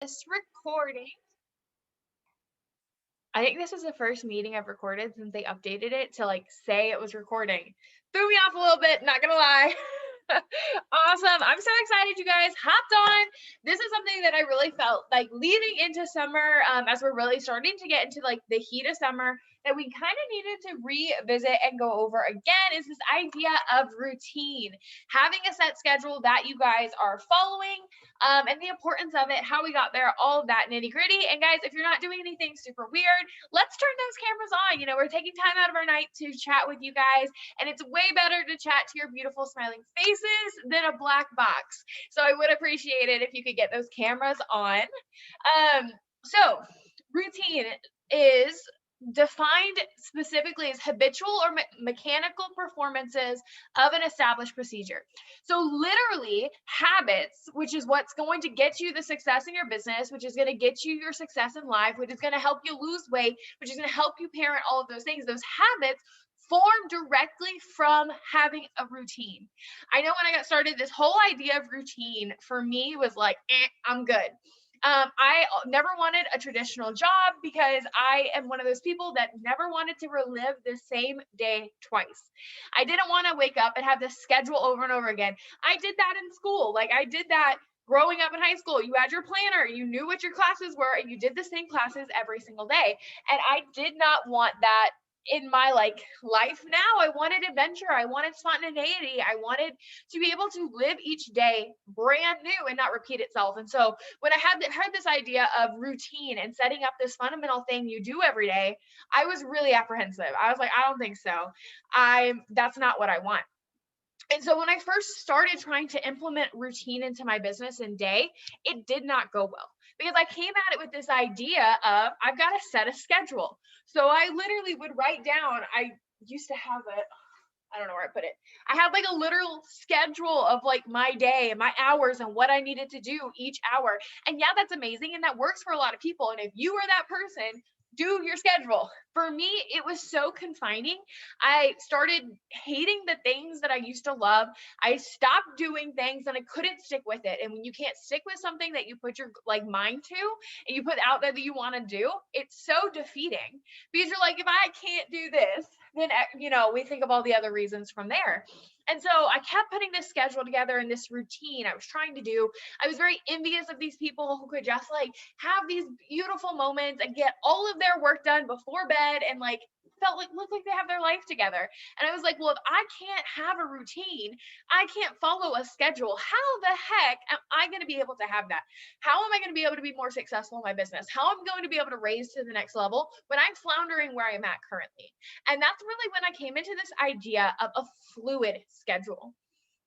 This recording. I think this is the first meeting I've recorded since they updated it to like say it was recording. Threw me off a little bit, not gonna lie. Awesome. I'm so excited you guys hopped on. This is something that I really felt like leading into summer, as we're really starting to get into like the heat of summer, that we kind of needed to revisit and go over again is this idea of routine, having a set schedule that you guys are following, and the importance of it, how we got there, all of that nitty gritty. And guys, if you're not doing anything super weird, let's turn those cameras on. We're taking time out of our night to chat with you guys, and it's way better to chat to your beautiful smiling faces than a black box. So I would appreciate it if you could get those cameras on. So routine is defined specifically as habitual or mechanical performances of an established procedure. So literally habits, which is what's going to get you the success in your business, which is going to get you your success in life, which is going to help you lose weight, which is going to help you parent, all of those things, those habits form directly from having a routine. I know when I got started, this whole idea of routine for me was like, I'm good. I never wanted a traditional job because I am one of those people that never wanted to relive the same day twice. I didn't want to wake up and have this schedule over and over again. I did that in school. Like I did that growing up in high school. You had your planner, you knew what your classes were, and you did the same classes every single day. And I did not want that in my life now. I wanted adventure, I wanted spontaneity, I wanted to be able to live each day brand new and not repeat itself. And so when I heard this idea of routine and setting up this fundamental thing you do every day, I was really apprehensive. I was like, I don't think so. That's not what I want. And so when I first started trying to implement routine into my business and day, it did not go well because I came at it with this idea of I've got to set a schedule. So I literally would write down, I used to have it. I don't know where I put it. I had like a literal schedule of like my day and my hours and what I needed to do each hour. And yeah, that's amazing. And that works for a lot of people. And if you are that person, do your schedule. For me, it was so confining. I started hating the things that I used to love. I stopped doing things and I couldn't stick with it. And when you can't stick with something that you put your mind to and you put out there that you want to do, it's so defeating because you're like, if I can't do this, then we think of all the other reasons from there. And so I kept putting this schedule together and this routine I was trying to do. I was very envious of these people who could just like have these beautiful moments and get all of their work done before bed and like look like they have their life together. And I was like, well, if I can't have a routine, I can't follow a schedule. How the heck am I going to be able to have that? How am I going to be able to be more successful in my business? How am I going to be able to raise to the next level when I'm floundering where I'm at currently? And that's really when I came into this idea of a fluid schedule,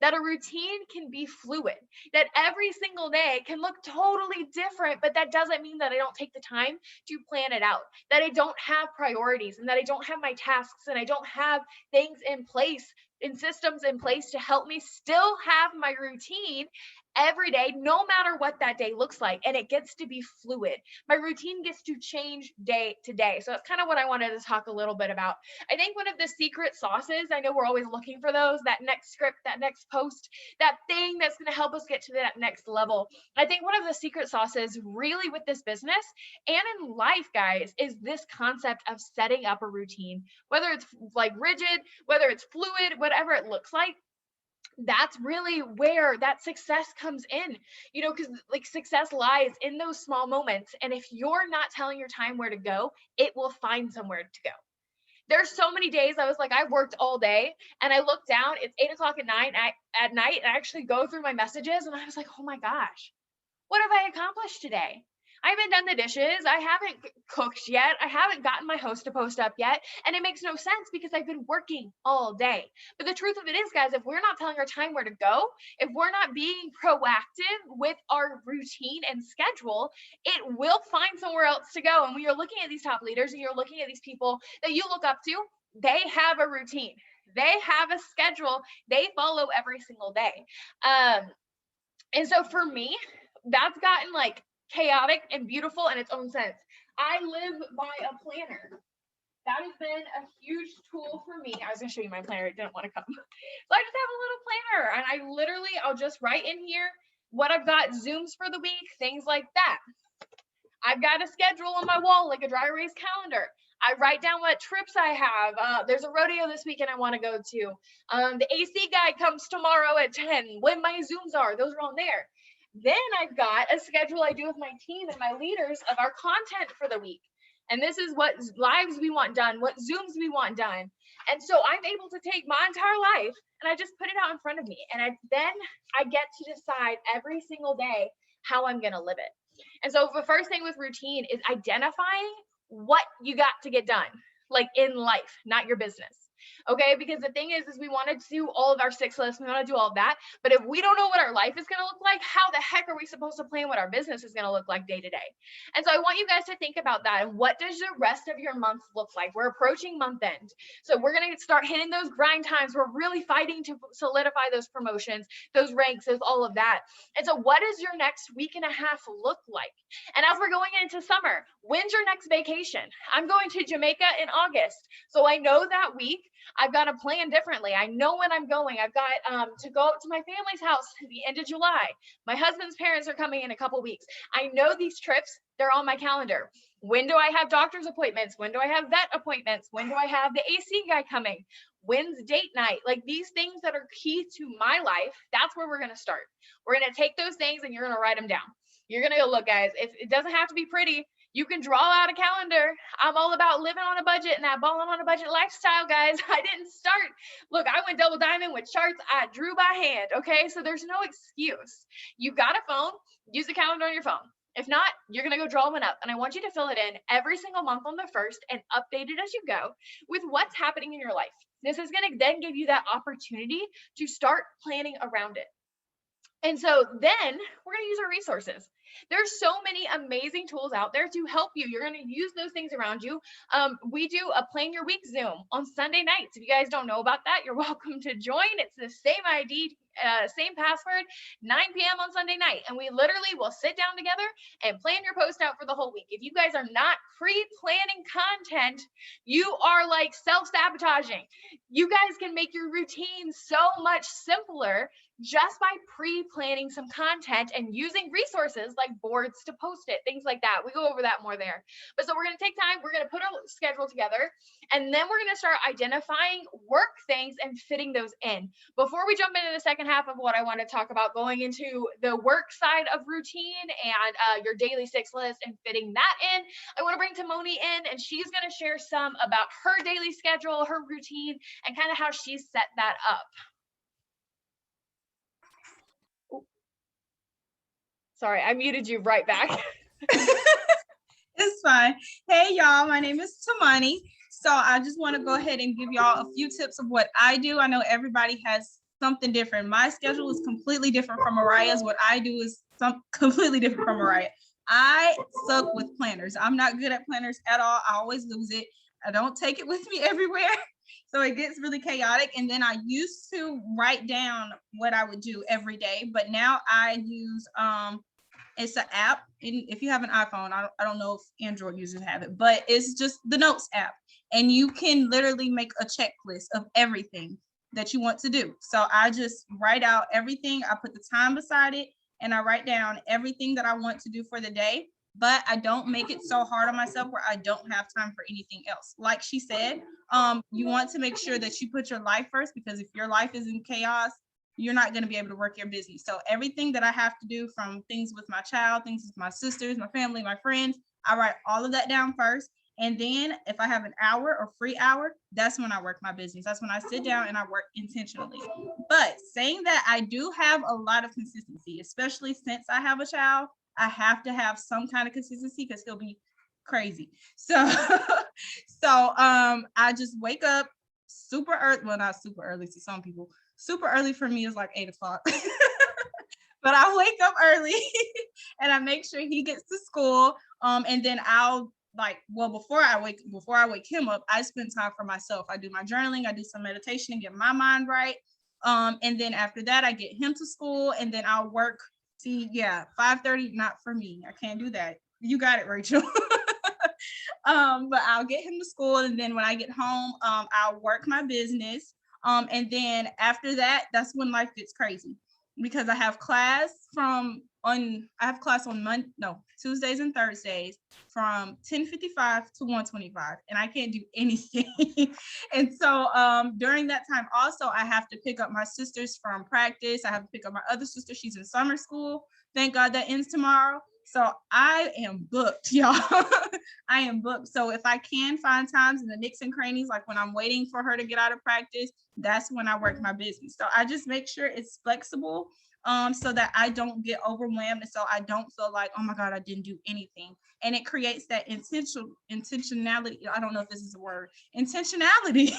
that a routine can be fluid, that every single day can look totally different, but that doesn't mean that I don't take the time to plan it out, that I don't have priorities and that I don't have my tasks and I don't have things in place and systems in place to help me still have my routine every day, no matter what that day looks like. And it gets to be fluid. My routine gets to change day to day. So that's kind of what I wanted to talk a little bit about. I think one of the secret sauces, I know we're always looking for those, that next script, that next post, that thing that's going to help us get to that next level. I think one of the secret sauces really with this business and in life, guys, is this concept of setting up a routine, whether it's like rigid, whether it's fluid, whatever it looks like. That's really where that success comes in, because like success lies in those small moments. And if you're not telling your time where to go, it will find somewhere to go. There's so many days I was like, I worked all day and I look down, it's 8 o'clock at night, and I actually go through my messages and I was like, oh my gosh, what have I accomplished today? I haven't done the dishes. I haven't cooked yet. I haven't gotten my host to post up yet. And it makes no sense because I've been working all day. But the truth of it is, guys, if we're not telling our time where to go, if we're not being proactive with our routine and schedule, it will find somewhere else to go. And when you're looking at these top leaders and you're looking at these people that you look up to, they have a routine. They have a schedule. They follow every single day. And so for me, that's gotten like chaotic and beautiful in its own sense. I live by a planner. That has been a huge tool for me. I was going to show you my planner. It didn't want to come. So I just have a little planner and I'll just write in here what I've got, Zooms for the week, things like that. I've got a schedule on my wall, like a dry erase calendar. I write down what trips I have. There's a rodeo this weekend I want to go to. The AC guy comes tomorrow at 10. When my Zooms are, those are all there. Then I've got a schedule I do with my team and my leaders of our content for the week. And this is what lives we want done, what Zooms we want done. And so I'm able to take my entire life and I just put it out in front of me. And then I get to decide every single day how I'm going to live it. And so the first thing with routine is identifying what you got to get done, like in life, not your business. Okay, because the thing is we want to do all of our 6 lists, we want to do all of that, but if we don't know what our life is going to look like, how the heck are we supposed to plan what our business is going to look like day to day? And so I want you guys to think about that. And what does the rest of your month look like? We're approaching month end, so we're going to start hitting those grind times. We're really fighting to solidify those promotions, those ranks, those all of that. And so what does your next week and a half look like? And as we're going into summer, when's your next vacation? I'm going to Jamaica in August, so I know that week I've got to plan differently. I know when I'm going. I've got to go to my family's house at the end of July. My husband's parents are coming in a couple weeks. I know these trips, they're on my calendar. When do I have doctor's appointments? When do I have vet appointments? When do I have the AC guy coming? When's date night? Like these things that are key to my life, that's where we're going to start. We're going to take those things and you're going to write them down. You're going to go, look, guys, it doesn't have to be pretty. You can draw out a calendar. I'm all about living on a budget and that balling on a budget lifestyle, guys. I didn't start. Look, I went double diamond with charts. I drew by hand. Okay. So there's no excuse. You've got a phone, use the calendar on your phone. If not, you're going to go draw one up. And I want you to fill it in every single month on the 1st and update it as you go with what's happening in your life. This is going to then give you that opportunity to start planning around it. And so then we're going to use our resources. There's so many amazing tools out there to help you. You're going to use those things around you. We do a Plan Your Week Zoom on Sunday nights. If you guys don't know about that, you're welcome to join. It's the same ID, same password, 9 p.m. on Sunday night. And we literally will sit down together and plan your post out for the whole week. If you guys are not pre-planning content, you are like self-sabotaging. You guys can make your routine so much simpler just by pre-planning some content and using resources like boards to post it, things like that. We go over that more there. But so we're going to take time, we're going to put our schedule together, and then we're going to start identifying work things and fitting those in. Before we jump into the second half of what I want to talk about, going into the work side of routine and your daily 6 list and fitting that in, I want to bring Timoni in, and she's going to share some about her daily schedule, her routine, and kind of how she's set that up. Sorry, I muted you right back. It's fine. Hey, y'all, my name is Timoni. So I just want to go ahead and give y'all a few tips of what I do. I know everybody has something different. My schedule is completely different from Mariah's. What I do is completely different from Mariah. I suck with planners. I'm not good at planners at all. I always lose it. I don't take it with me everywhere. So it gets really chaotic. And then I used to write down what I would do every day, but now I use it's an app. And if you have an iPhone, I don't know if Android users have it, but it's just the Notes app. And you can literally make a checklist of everything that you want to do. So I just write out everything. I put the time beside it and I write down everything that I want to do for the day. But I don't make it so hard on myself where I don't have time for anything else. Like she said, you want to make sure that you put your life first, because if your life is in chaos, you're not going to be able to work your business. So everything that I have to do, from things with my child, things with my sisters, my family, my friends, I write all of that down first. And then if I have an hour or free hour, that's when I work my business. That's when I sit down and I work intentionally. But saying that, I do have a lot of consistency, especially since I have a child. I have to have some kind of consistency because he'll be crazy. So I just wake up super early. Well, not super early to some people. Super early for me is like 8 o'clock. But I wake up early and I make sure he gets to school. And then I'll before I wake him up, I spend time for myself. I do my journaling, I do some meditation and get my mind right. And then after that, I get him to school and then I'll work. 5:30, not for me. I can't do that. You got it, Rachel. But I'll get him to school. And then when I get home, I'll work my business. And then after that, that's when life gets crazy, because I have class from I have class on Tuesdays and Thursdays from 10:55 to 1:25, and I can't do anything. And so during that time also I have to pick up my sisters from practice. I have to pick up my other sister. She's in summer school. Thank God that ends tomorrow. So I am booked, y'all. I am booked. So if I can find times in the nicks and crannies, like when I'm waiting for her to get out of practice, that's when I work my business. So I just make sure it's flexible, so that I don't get overwhelmed, and so I don't feel like, oh my God, I didn't do anything. And it creates that intentionality. I don't know if this is a word, intentionality.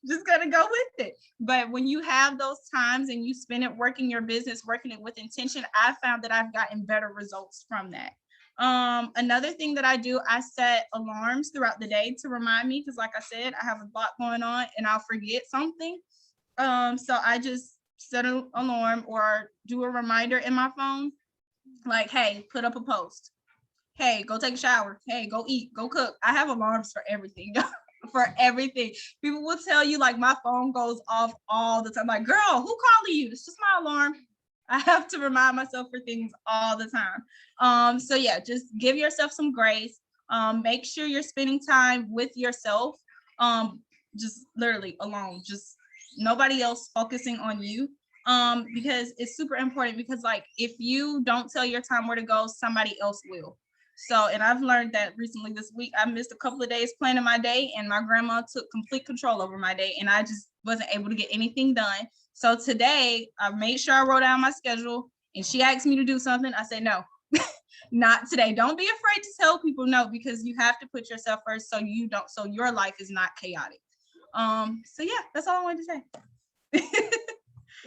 Just gonna go with it. But when you have those times and you spend it working your business, working it with intention, I found that I've gotten better results from that. Another thing that I do, I set alarms throughout the day to remind me, because like I said, I have a lot going on and I'll forget something. So I just set an alarm or do a reminder in my phone, like, hey, put up a post. Hey, go take a shower. Hey, go eat, go cook. I have alarms for everything. For everything. People will tell you, like, my phone goes off all the time. Like, girl, who calling you? It's just my alarm. I have to remind myself for things all the time. So yeah, just give yourself some grace. Make sure you're spending time with yourself. Just literally alone, just nobody else focusing on you. Because it's super important, because like if you don't tell your time where to go, somebody else will. So, and I've learned that recently this week. I missed a couple of days planning my day, and my grandma took complete control over my day, and I just wasn't able to get anything done. So today I made sure I wrote down my schedule, and she asked me to do something. I said, no, not today. Don't be afraid to tell people no, because you have to put yourself first, so your life is not chaotic. So yeah, that's all I wanted to say.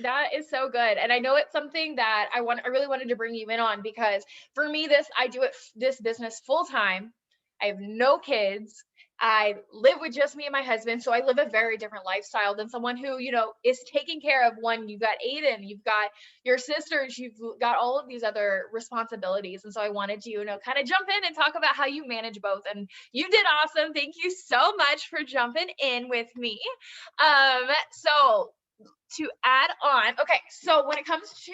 That is so good. And I know it's something that I really wanted to bring you in on, because for me, I do this business full time. I have no kids. I live with just me and my husband. So I live a very different lifestyle than someone who, is taking care of one. You've got Aiden, you've got your sisters, you've got all of these other responsibilities. And so I wanted to, kind of jump in and talk about how you manage both. And you did awesome. Thank you so much for jumping in with me. So to add on, okay, so when it comes to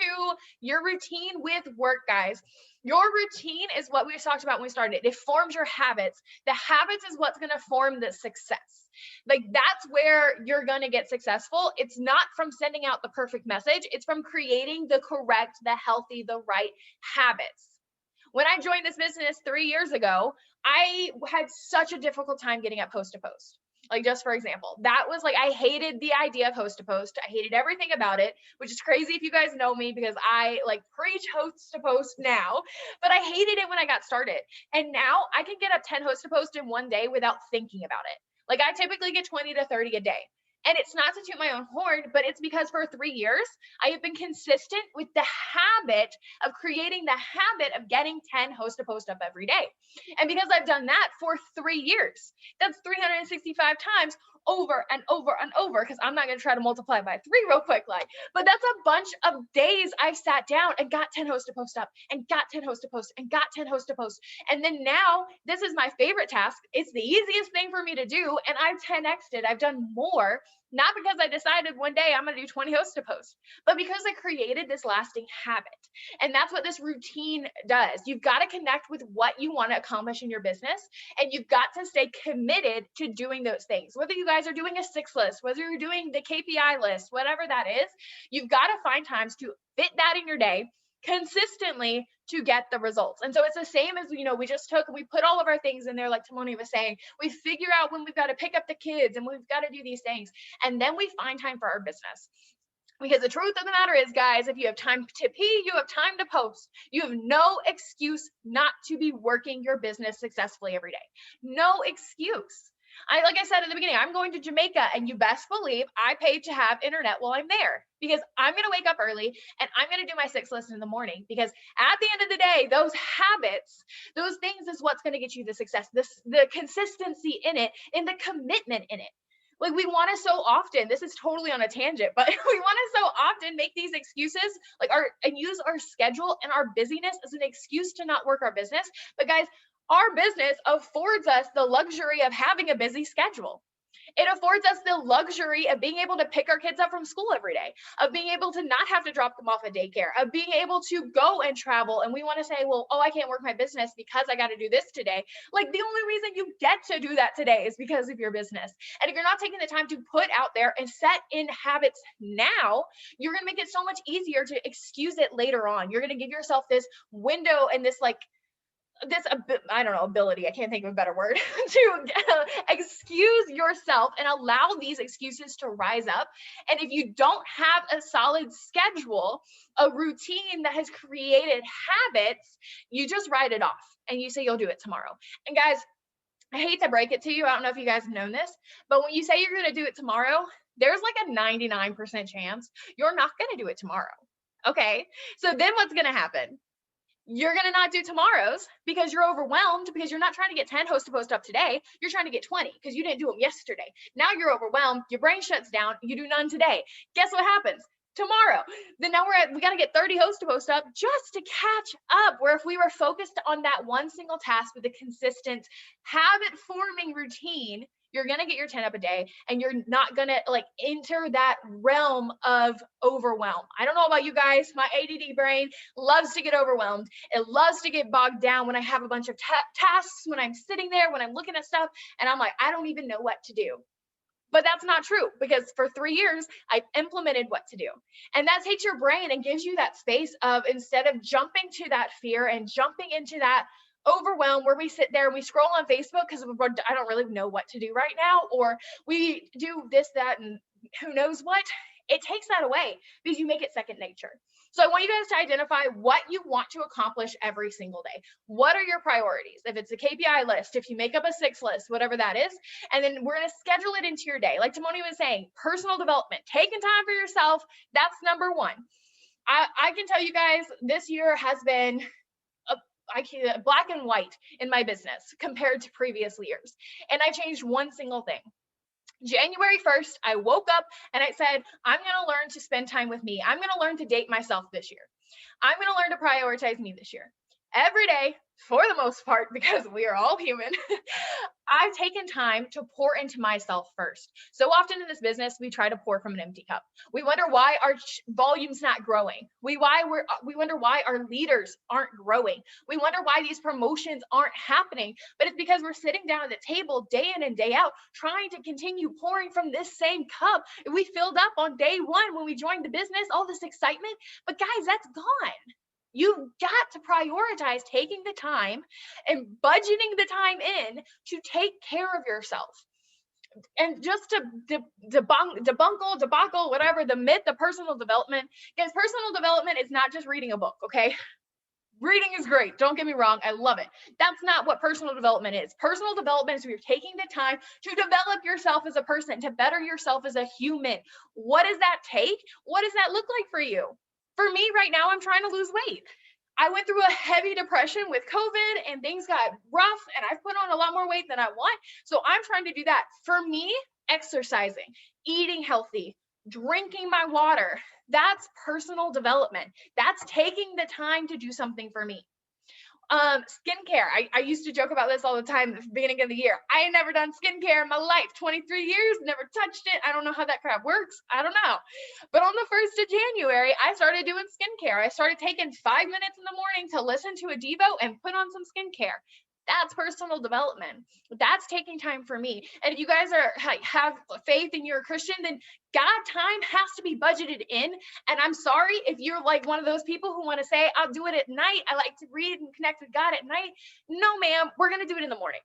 your routine with work, guys, your routine is what we talked about when we started. It forms your habits. The habits is what's going to form the success. Like, that's where you're going to get successful. It's not from sending out the perfect message. It's from creating the correct, the healthy, the right habits. When I joined this business 3 years ago, I had such a difficult time getting up post to post. Like, just for example, that was like, I hated the idea of host to post. I hated everything about it, which is crazy if you guys know me, because I like preach host to post now, but I hated it when I got started. And now I can get up 10 host to post in one day without thinking about it. Like, I typically get 20 to 30 a day. And it's not to toot my own horn, but it's because for 3 years, I have been consistent with the habit of creating the habit of getting 10 host to post up every day. And because I've done that for 3 years, that's 365 times over and over and over, because I'm not going to try to multiply by 3 real quick, but that's a bunch of days I've sat down and got 10 host to post up and got 10 host to post and got 10 host to post. And then now this is my favorite task. It's the easiest thing for me to do. And I've 10x'd it. I've done more, not because I decided one day I'm going to do 20 hosts to post, but because I created this lasting habit. And that's what this routine does. You've got to connect with what you want to accomplish in your business, and you've got to stay committed to doing those things. Whether you guys are doing a 6 list, whether you're doing the KPI list, whatever that is, you've got to find times to fit that in your day consistently to get the results. And so it's the same as, we just took and we put all of our things in there, like Timoni was saying. We figure out when we've got to pick up the kids and we've got to do these things. And then we find time for our business. Because the truth of the matter is, guys, if you have time to pee, you have time to post. You have no excuse not to be working your business successfully every day. No excuse. Like I said in the beginning, I'm going to Jamaica, and you best believe I paid to have internet while I'm there, because I'm going to wake up early and I'm going to do my 6 list in the morning, because at the end of the day, those habits, those things is what's going to get you the success, the consistency in it, and the commitment in it. Like, we want to so often, this is totally on a tangent, but we want to so often make these excuses, and use our schedule and our busyness as an excuse to not work our business. But guys, our business affords us the luxury of having a busy schedule. It affords us the luxury of being able to pick our kids up from school every day, of being able to not have to drop them off at daycare, of being able to go and travel. And we want to say, well, oh, I can't work my business because I got to do this today. Like, the only reason you get to do that today is because of your business. And if you're not taking the time to put out there and set in habits now, you're going to make it so much easier to excuse it later on. You're going to give yourself this window and this I don't know, ability, I can't think of a better word, to excuse yourself and allow these excuses to rise up. And if you don't have a solid schedule, a routine that has created habits, you just write it off and you say you'll do it tomorrow. And guys, I hate to break it to you, I don't know if you guys have known this, but when you say you're going to do it tomorrow, there's like a 99% chance you're not going to do it tomorrow. Okay, so then what's going to happen? You're going to not do tomorrow's because you're overwhelmed, because you're not trying to get 10 host to post up today. You're trying to get 20 because you didn't do them yesterday. Now you're overwhelmed. Your brain shuts down. You do none today. Guess what happens? Tomorrow. Then now we got to get 30 hosts to post up just to catch up. Where if we were focused on that one single task with a consistent habit forming routine, you're going to get your 10 up a day and you're not going to like enter that realm of overwhelm. I don't know about you guys. My ADD brain loves to get overwhelmed. It loves to get bogged down when I have a bunch of tasks, when I'm sitting there, when I'm looking at stuff and I'm like, I don't even know what to do. But that's not true, because for 3 years, I've implemented what to do. And that takes your brain and gives you that space of, instead of jumping to that fear and jumping into that overwhelm where we sit there and we scroll on Facebook because I don't really know what to do right now, or we do this, that, and who knows what, it takes that away because you make it second nature. So I want you guys to identify what you want to accomplish every single day. What are your priorities? If it's a KPI list, if you make up a 6 list, whatever that is, and then we're going to schedule it into your day. Like Timoni was saying, personal development, taking time for yourself, that's number one. I can tell you guys, this year has been black and white in my business compared to previous years. And I changed one single thing. January 1st, I woke up and I said, I'm going to learn to spend time with me. I'm going to learn to date myself this year. I'm going to learn to prioritize me this year. Every day, for the most part, because we are all human, I've taken time to pour into myself first. So often in this business, we try to pour from an empty cup. We wonder why our volume's not growing. We wonder why our leaders aren't growing. We wonder why these promotions aren't happening. But it's because we're sitting down at the table day in and day out, trying to continue pouring from this same cup. We filled up on day one when we joined the business, all this excitement. But guys, that's gone. You've got to prioritize taking the time and budgeting the time in to take care of yourself. And just to debunkle, whatever, the myth of personal development, guys, personal development is not just reading a book, okay? Reading is great. Don't get me wrong. I love it. That's not what personal development is. Personal development is you're taking the time to develop yourself as a person, to better yourself as a human. What does that take? What does that look like for you? For me right now, I'm trying to lose weight. I went through a heavy depression with COVID and things got rough and I've put on a lot more weight than I want. So I'm trying to do that. For me, exercising, eating healthy, drinking my water, that's personal development. That's taking the time to do something for me. Skincare. I used to joke about this all the time at the beginning of the year. I ain't never done skincare in my life. 23 years, never touched it. I don't know how that crap works. I don't know. But on the 1st of January, I started doing skincare. I started taking 5 minutes in the morning to listen to a Devo and put on some skincare. That's personal development. That's taking time for me. And if you guys have faith and you're a Christian, then God time has to be budgeted in. And I'm sorry if you're like one of those people who want to say, I'll do it at night. I like to read and connect with God at night. No, ma'am, we're going to do it in the morning.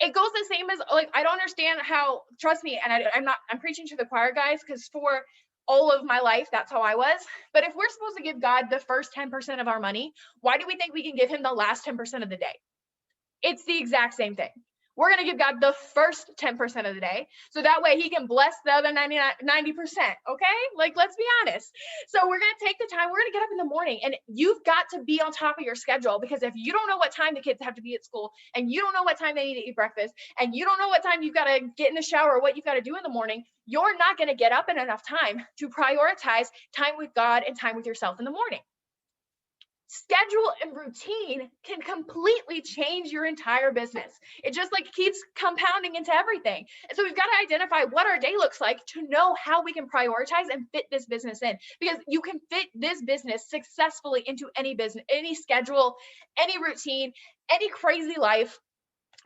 It goes the same as, like, I don't understand how, trust me, and I'm preaching to the choir, guys, because for all of my life, that's how I was. But if we're supposed to give God the first 10% of our money, why do we think we can give him the last 10% of the day? It's the exact same thing. We're going to give God the first 10% of the day. So that way he can bless the other 90%. Okay. Like, let's be honest. So we're going to take the time. We're going to get up in the morning and you've got to be on top of your schedule, because if you don't know what time the kids have to be at school and you don't know what time they need to eat breakfast and you don't know what time you've got to get in the shower or what you've got to do in the morning, you're not going to get up in enough time to prioritize time with God and time with yourself in the morning. schedule and routine can completely change your entire business. It just like keeps compounding into everything. And so we've got to identify what our day looks like to know how we can prioritize and fit this business in, because you can fit this business successfully into any business, any schedule, any routine, any crazy life.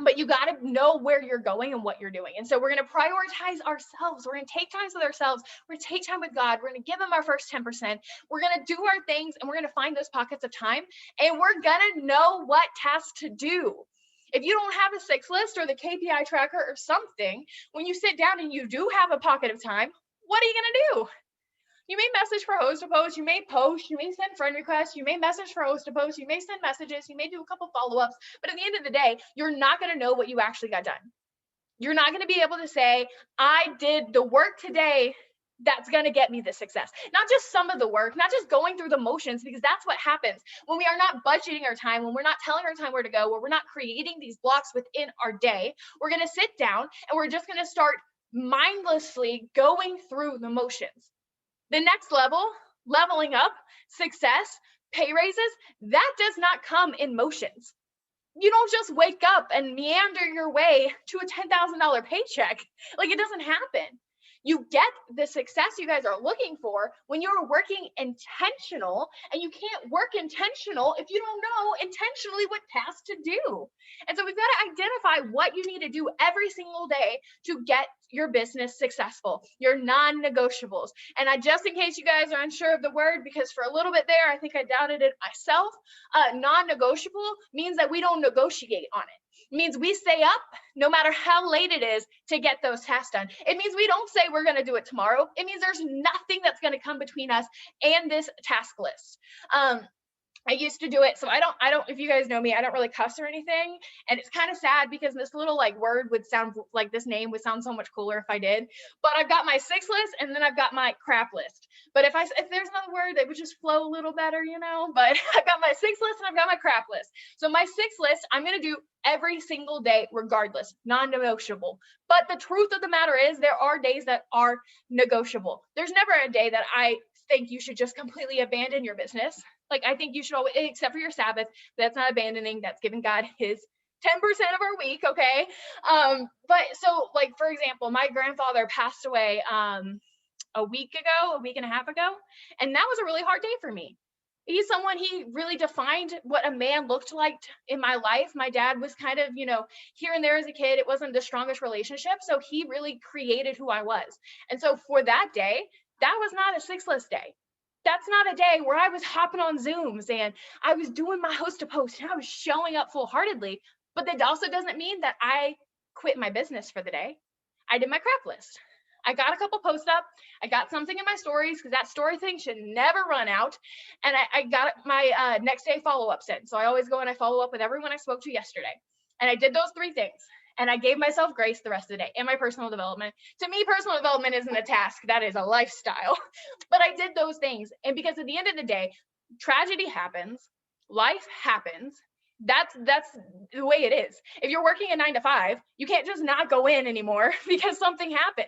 But you got to know where you're going and what you're doing. And so we're going to prioritize ourselves. We're going to take time with ourselves. We're going to take time with God. We're going to give him our first 10%. We're going to do our things, and we're going to find those pockets of time, and we're going to know what tasks to do. If you don't have a 6 list or the KPI tracker or something, when you sit down and you do have a pocket of time, what are you going to do? You may message for host to post, you may post, you may send friend requests, you may message for host to post, you may send messages, you may do a couple follow-ups, but at the end of the day, you're not going to know what you actually got done. You're not going to be able to say, I did the work today that's going to get me the success. Not just some of the work, not just going through the motions, because that's what happens when we are not budgeting our time, when we're not telling our time where to go, when we're not creating these blocks within our day. We're going to sit down and we're just going to start mindlessly going through the motions. The next level, leveling up, success, pay raises, that does not come in motions. You don't just wake up and meander your way to a $10,000 paycheck. Like, it doesn't happen. You get the success you guys are looking for when you're working intentional, and you can't work intentional if you don't know intentionally what tasks to do. And so we've got to identify what you need to do every single day to get your business successful, your non-negotiables. And just in case you guys are unsure of the word, because for a little bit there, I think I doubted it myself, non-negotiable means that we don't negotiate on it. It means we stay up no matter how late it is to get those tasks done. It means we don't say we're going to do it tomorrow. It means there's nothing that's going to come between us and this task list. I used to do it. So I don't, if you guys know me, I don't really cuss or anything. And it's kind of sad because this little like word would sound like, this name would sound so much cooler if I did, but I've got my 6 list and then I've got my crap list. But if there's another word that would just flow a little better, you know, but I've got my 6 list and I've got my crap list. So my 6 list, I'm going to do every single day, regardless, non-negotiable. But the truth of the matter is there are days that are negotiable. There's never a day that I think you should just completely abandon your business. Like, I think you should always, except for your Sabbath, that's not abandoning, that's giving God his 10% of our week, okay? But so, like, for example, my grandfather passed away a week and a half ago, and that was a really hard day for me. He's someone, he really defined what a man looked like in my life. My dad was kind of, you know, here and there as a kid, it wasn't the strongest relationship, so he really created who I was. And so for that day, that was not a 6 list day. That's not a day where I was hopping on Zooms and I was doing my host to post and I was showing up full-heartedly. But that also doesn't mean that I quit my business for the day. I did my crap list. I got a couple posts up. I got something in my stories, because that story thing should never run out. And I got my next day follow-ups in. So I always go and I follow up with everyone I spoke to yesterday. And I did those 3 things. And I gave myself grace the rest of the day and my personal development. To me, personal development isn't a task, that is a lifestyle. But I did those things. And because at the end of the day, tragedy happens, life happens. That's the way it is. If you're working a 9 to 5, you can't just not go in anymore because something happened.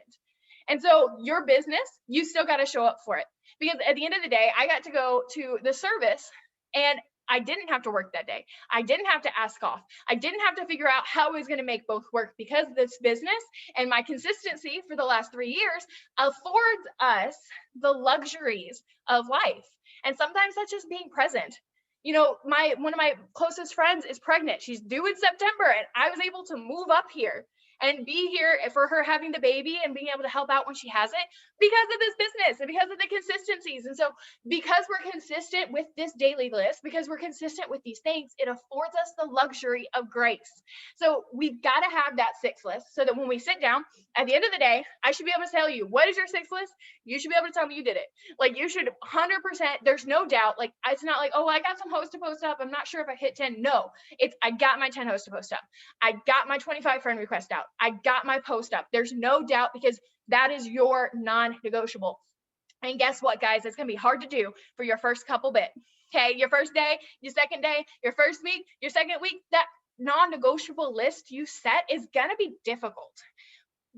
And so your business, you still got to show up for it. Because at the end of the day, I got to go to the service and I didn't have to work that day. I didn't have to ask off. I didn't have to figure out how I was going to make both work, because this business and my consistency for the last 3 years affords us the luxuries of life. And sometimes that's just being present. You know, one of my closest friends is pregnant. She's due in September, and I was able to move up here and be here for her having the baby and being able to help out when she has it, because of this business and because of the consistencies. And so because we're consistent with this daily list, because we're consistent with these things, it affords us the luxury of grace. So we've got to have that 6 list so that when we sit down at the end of the day, I should be able to tell you, what is your 6 list? You should be able to tell me you did it. Like, you should 100%, there's no doubt. Like, it's not like, oh, I got some host to post up, I'm not sure if I hit 10. No, it's, I got my 10 host to post up. I got my 25 friend request out. I got my post up. There's no doubt, because that is your non-negotiable. And guess what, guys? It's going to be hard to do for your first couple bit. Okay. Your first day, your second day, your first week, your second week, that non-negotiable list you set is going to be difficult.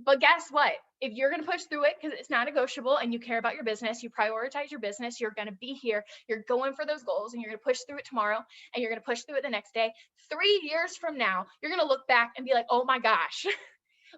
But guess what? If you're going to push through it because it's not negotiable and you care about your business, you prioritize your business, you're going to be here, you're going for those goals, and you're going to push through it tomorrow, and you're going to push through it the next day. 3 years from now, you're going to look back and be like, oh my gosh,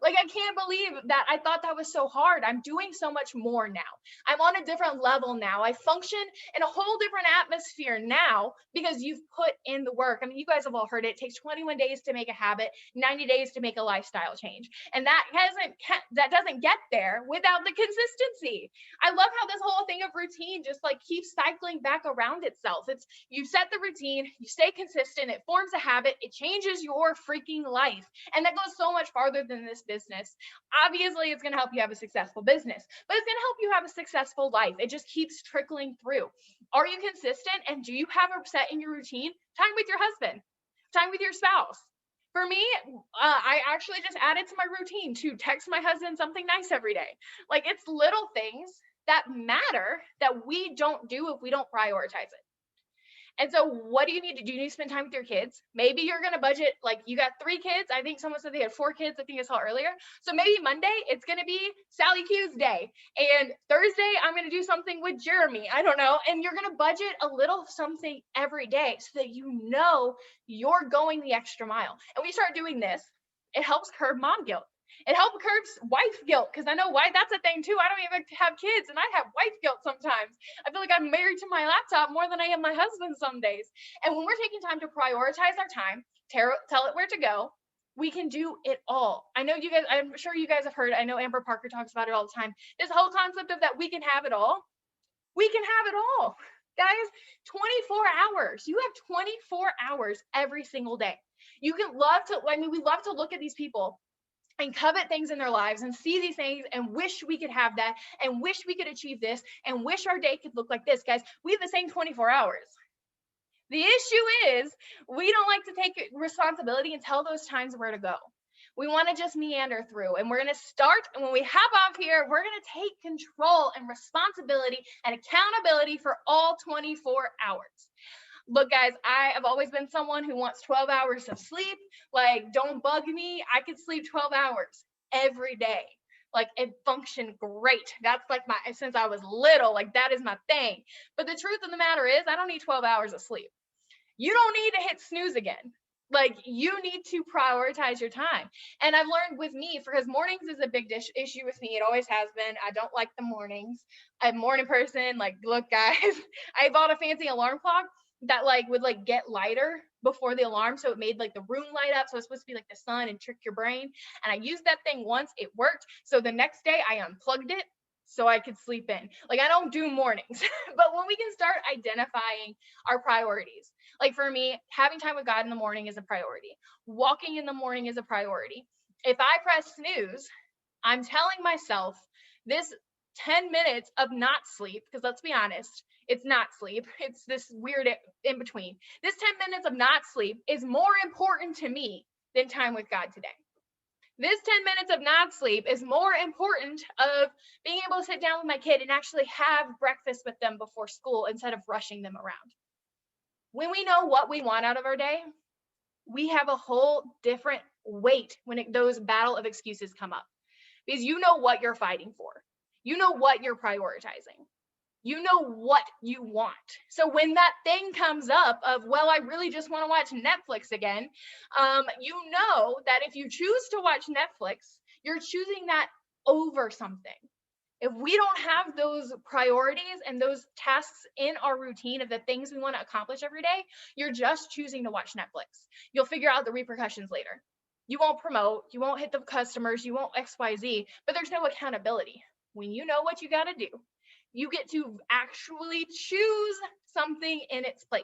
like, I can't believe that I thought that was so hard. I'm doing so much more now. I'm on a different level now. I function in a whole different atmosphere now because you've put in the work. I mean, you guys have all heard it. It takes 21 days to make a habit, 90 days to make a lifestyle change. And that doesn't get there without the consistency. I love how this whole thing of routine just like keeps cycling back around itself. It's you set the routine, you stay consistent, it forms a habit, it changes your freaking life. And that goes so much farther than this business. Obviously, it's going to help you have a successful business, but it's going to help you have a successful life. It just keeps trickling through. Are you consistent? And do you have a set in your routine? Time with your husband, time with your spouse. For me, I actually just added to my routine to text my husband something nice every day. Like, it's little things that matter that we don't do if we don't prioritize it. And so what do you need to do? You need to spend time with your kids. Maybe you're going to budget, like, you got 3 kids. I think someone said they had 4 kids. I think I saw earlier. So maybe Monday, it's going to be Sally Q's day. And Thursday, I'm going to do something with Jeremy. I don't know. And you're going to budget a little something every day so that you know you're going the extra mile. And when you start doing this, it helps curb mom guilt. It helps curb wife guilt, because I know why that's a thing too. I don't even have kids and I have wife guilt sometimes. I feel like I'm married to my laptop more than I am my husband some days. And when we're taking time to prioritize our time, tell it where to go, we can do it all. I know you guys, I'm sure you guys have heard, I know Amber Parker talks about it all the time. This whole concept of that we can have it all. We can have it all. Guys, 24 hours. You have 24 hours every single day. You can we love to look at these people and covet things in their lives and see these things and wish we could have that and wish we could achieve this and wish our day could look like this. Guys, we have the same 24 hours. The issue is we don't like to take responsibility and tell those times where to go. We want to just meander through, and we're going to start. And when we hop off here, we're going to take control and responsibility and accountability for all 24 hours. Look, guys, I have always been someone who wants 12 hours of sleep. Like, don't bug me. I could sleep 12 hours every day. Like, it functioned great. That's like since I was little, like that is my thing. But the truth of the matter is I don't need 12 hours of sleep. You don't need to hit snooze again. Like, you need to prioritize your time. And I've learned with me, because mornings is a big issue with me. It always has been. I don't like the mornings. I'm a morning person. Like, look, guys, I bought a fancy alarm clock that like would like get lighter before the alarm, so it made like the room light up, so it's supposed to be like the sun and trick your brain. And I used that thing once, it worked. So the next day I unplugged it so I could sleep in. Like, I don't do mornings. But when we can start identifying our priorities, like for me, having time with God in the morning is a priority. Walking in the morning is a priority. If I press snooze, I'm telling myself this 10 minutes of not sleep, because let's be honest, it's not sleep. It's this weird in between. This 10 minutes of not sleep is more important to me than time with God today. This 10 minutes of not sleep is more important of being able to sit down with my kid and actually have breakfast with them before school instead of rushing them around. When we know what we want out of our day, we have a whole different weight when those battle of excuses come up, because you know what you're fighting for. You know what you're prioritizing. You know what you want. So when that thing comes up of, well, I really just want to watch Netflix again, you know that if you choose to watch Netflix, you're choosing that over something. If we don't have those priorities and those tasks in our routine of the things we want to accomplish every day, you're just choosing to watch Netflix. You'll figure out the repercussions later. You won't promote, you won't hit the customers, you won't XYZ, but there's no accountability. When you know what you got to do, you get to actually choose something in its place.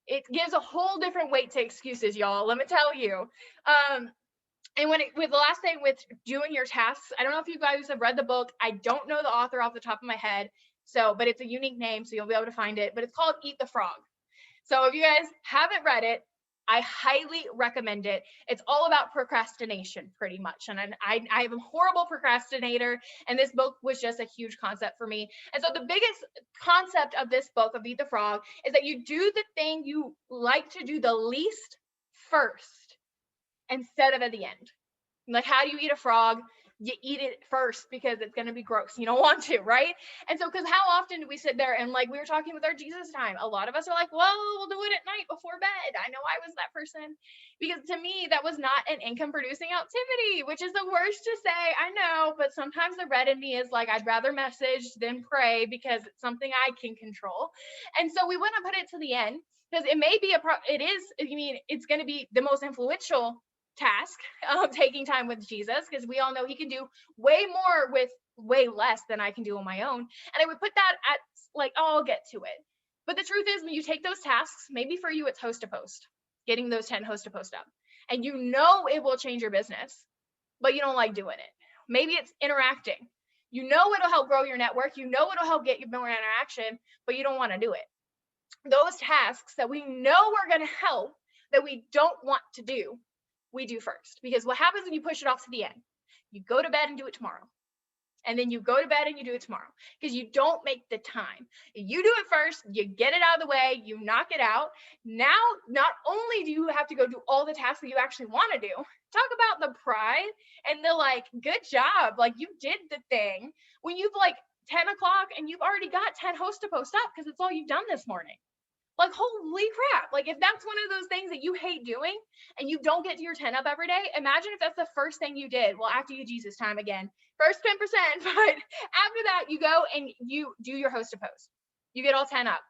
It gives a whole different weight to excuses, y'all. Let me tell you. And with the last thing with doing your tasks, I don't know if you guys have read the book. I don't know the author off the top of my head. But it's a unique name, so you'll be able to find it. But it's called Eat the Frog. So if you guys haven't read it, I highly recommend it. It's all about procrastination, pretty much. And I am a horrible procrastinator, and this book was just a huge concept for me. And so the biggest concept of this book, of Eat the Frog, is that you do the thing you like to do the least first instead of at the end. Like, how do you eat a frog? you eat it first because it's going to be gross. You don't want to, right? And so, because how often do we sit there and like we were talking with our Jesus time, a lot of us are like, well, we'll do it at night before bed. I know I was that person, because to me, that was not an income producing activity, which is the worst to say. I know, but sometimes the red in me is like, I'd rather message than pray because it's something I can control. And so we want to put it to the end because it may be it's going to be the most influential task of taking time with Jesus, because we all know he can do way more with way less than I can do on my own. And I would put that at like, oh, I'll get to it. But the truth is, when you take those tasks, maybe for you, it's host to post, getting those 10 host to post up, and you know it will change your business, but you don't like doing it. Maybe it's interacting. You know it'll help grow your network. You know it'll help get you more interaction, but you don't want to do it. Those tasks that we know are going to help that we don't want to do, we do first. Because what happens when you push it off to the end? You go to bed and do it tomorrow. And then you go to bed and you do it tomorrow because you don't make the time. You do it first, you get it out of the way, you knock it out. Now, not only do you have to go do all the tasks that you actually want to do, talk about the pride and the like, good job, like you did the thing when you've like 10 o'clock and you've already got 10 hosts to post up because it's all you've done this morning. Like, holy crap. Like, if that's one of those things that you hate doing and you don't get to your 10 up every day, imagine if that's the first thing you did. Well, after you Jesus time again, first 10%, but after that, you go and you do your host to post. You get all 10 up.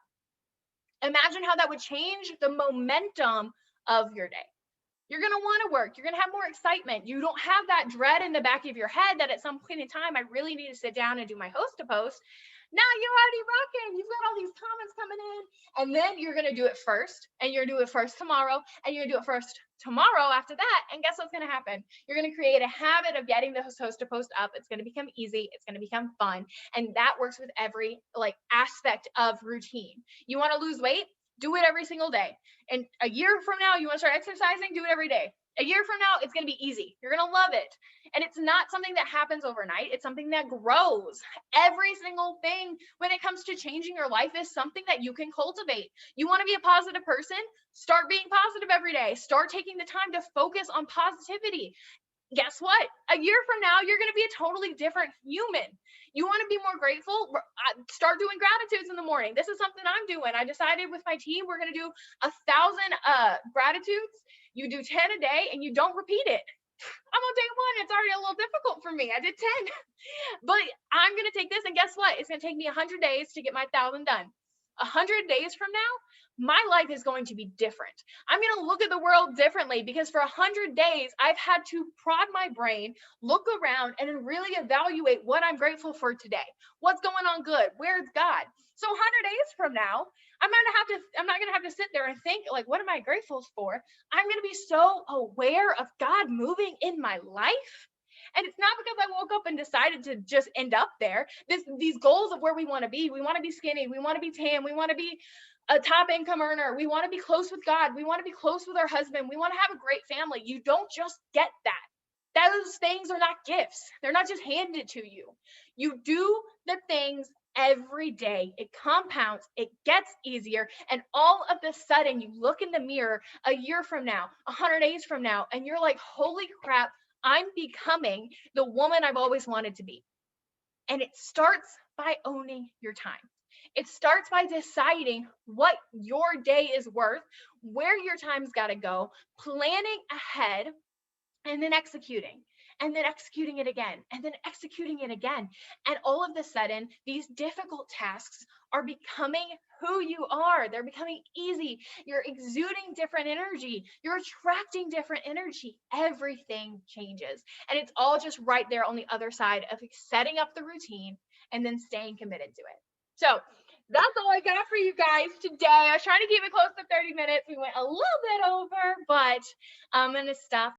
Imagine how that would change the momentum of your day. You're going to want to work. You're going to have more excitement. You don't have that dread in the back of your head that at some point in time, I really need to sit down and do my host to post. Now you're already rocking. You've got all these comments coming in, and then you're going to do it first, and you're going to do it first tomorrow, and you're going to do it first tomorrow after that. And guess what's going to happen? You're going to create a habit of getting the host to post up. It's going to become easy. It's going to become fun. And that works with every like aspect of routine. You want to lose weight? Do it every single day. And a year from now, you want to start exercising? Do it every day. A year from now, it's going to be easy. You're going to love it. And it's not something that happens overnight. It's something that grows. Every single thing when it comes to changing your life is something that you can cultivate. You want to be a positive person? Start being positive every day. Start taking the time to focus on positivity. Guess what? A year from now, you're going to be a totally different human. You want to be more grateful? Start doing gratitudes in the morning. This is something I'm doing. I decided with my team, we're going to do 1,000 gratitudes. You do 10 a day and you don't repeat it. I'm on day one. It's already a little difficult for me. I did 10, but I'm going to take this, and guess what? It's going to take me 100 days to get my 1,000 done. 100 days from now, my life is going to be different. I'm going to look at the world differently because for 100 days, I've had to prod my brain, look around, and then really evaluate what I'm grateful for today. What's going on good? Where's God? So 100 days from now, I'm not going to have to sit there and think like, what am I grateful for? I'm going to be so aware of God moving in my life. And it's not because I woke up and decided to just end up there. These goals of where we want to be. We want to be skinny. We want to be tan. We want to be a top income earner. We want to be close with God. We want to be close with our husband. We want to have a great family. You don't just get that. Those things are not gifts. They're not just handed to you. You do the things every day. It compounds, it gets easier, and all of a sudden you look in the mirror a year from now, 100 days from now, and you're like, holy crap, I'm becoming the woman I've always wanted to be. And it starts by owning your time. It starts by deciding what your day is worth, where your time's got to go, planning ahead, and then executing. And then executing it again, and then executing it again. And all of a sudden, these difficult tasks are becoming who you are. They're becoming easy. You're exuding different energy. You're attracting different energy. Everything changes. And it's all just right there on the other side of setting up the routine and then staying committed to it. So that's all I got for you guys today. I was trying to keep it close to 30 minutes. We went a little bit over, but I'm going to stop